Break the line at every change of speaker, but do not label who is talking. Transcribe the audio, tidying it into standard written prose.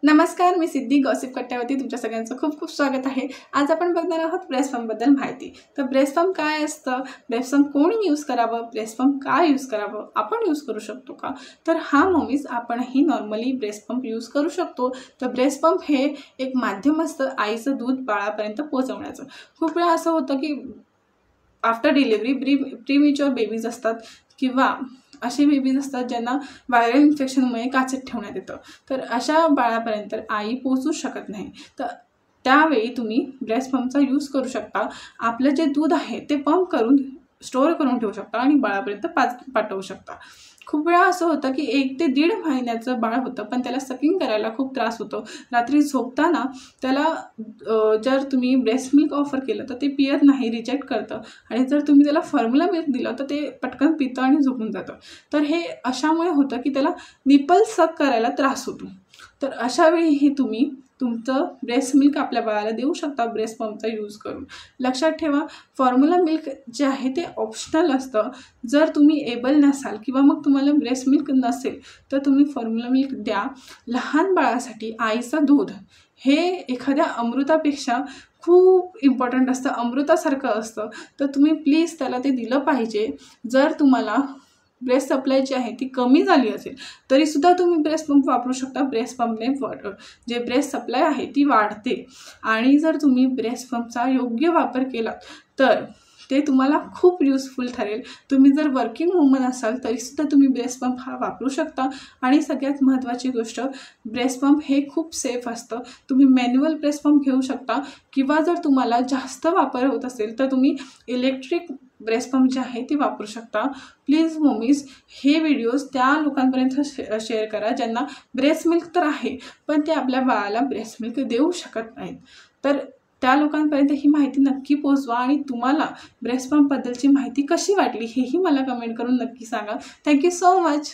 नमस्कार, मी सिद्धी गॉसिप कट्ट्यावरती तुमच्या सगळ्यांचं खूप खूप स्वागत आहे। आज आपण बघणार आहोत ब्रेस्ट पंपबद्दल माहिती। तर ब्रेस्ट पंप काय असतं, ब्रेस्ट पंप कोणी यूज करावं, ब्रेस्ट पंप काय यूज करावं, आपण यूज करू शकतो का। तर हा मम्मीज आपणही नॉर्मली ब्रेस्ट पंप यूज करू शकतो। तर ब्रेस्ट पंप हे एक माध्यम असतं आईचं दूध बाळापर्यंत पोहोचवण्याचं। खूप वेळा असं होतं की आफ्टर डिलिव्हरी प्रीमॅच्युअर बेबीज असतात किंवा असे बेबीज असतात ज्यांना व्हायरल इन्फेक्शनमुळे काचेत ठेवण्यात येतं। तर अशा बाळापर्यंत आई पोहोचू शकत नाही। तर त्यावेळी तुम्ही ब्रेस्ट पंपचा यूज करू शकता। आपलं जे दूध आहे ते पंप करून स्टोअर करून ठेवू शकता आणि बाळापर्यंत पाठवू शकता। खूप वेळा असं होतं की 1 ते 1.5 महिन्याचं बाळ होतं, पण त्याला सकिंग करायला खूप त्रास होतो। रात्री झोपताना त्याला जर तुम्ही ब्रेस्ट मिल्क ऑफर केलं तर ते पियत नाही, रिजेक्ट करतं। आणि जर तुम्ही त्याला फॉर्म्युला मिल्क दिलं तर ते पटकन पितं आणि झोपून जातं। तर हे अशामुळे होतं की त्याला निपल सक करायला त्रास होतो। तर अशा वेळी तुम्ही तुमचं ब्रेस्ट मिल्क आपल्या बाळाला देऊ शकता ब्रेस्ट पंपचा यूज करून। लक्षात ठेवा, फॉर्म्युला मिल्क जे आहे ते ऑप्शनल असतं। जर तुम्ही एबल नसाल किंवा मग तुम्हाला ब्रेस्ट मिल्क नसेल तर तुम्ही फॉर्म्युला मिल्क द्या। लहान बाळासाठी आईचं दूध हे एखाद्या अमृतापेक्षा खूप इम्पॉर्टंट असतं, अमृतासारखं असतं। तर तुम्ही प्लीज त्याला ते दिलं पाहिजे। जर तुम्हाला ब्रेस्ट सप्लाय जी आहे ती कमी झाली असेल तरीसुद्धा तुम्ही ब्रेस्ट पंप वापरू शकता। ब्रेस्ट पंपने जे ब्रेस्ट सप्लाय आहे ती वाढते। आणि जर तुम्ही ब्रेस्ट पंपचा योग्य वापर केला तर ते तुम्हाला खूप यूजफुल ठरेल। तुम्ही जर वर्किंग वुमन असाल तरीसुद्धा तुम्ही ब्रेस्ट पंप हा वापरू शकता। आणि सगळ्यात महत्त्वाची गोष्ट, ब्रेस्ट पंप हे खूप सेफ असतं। तुम्ही मॅन्युअल ब्रेस्ट पंप घेऊ शकता किंवा जर तुम्हाला जास्त वापर होत असेल तर तुम्ही इलेक्ट्रिक ब्रेस्ट पंप जे आहे ते वापरू शकता। प्लीज मम्मीज, हे व्हिडिओज त्या लोकांपर्यंत शेअर करा ज्यांना ब्रेस्ट मिल्क तर आहे पण ते आपल्या बाळाला ब्रेस्ट मिल्क देऊ शकत नाहीत। तर त्या लोकांपर्यंत ही माहिती नक्की पोहोचवा। आणि तुम्हाला ब्रेस्ट पंपबद्दलची माहिती कशी वाटली हेही मला कमेंट करून नक्की सांगा। Thank you so much.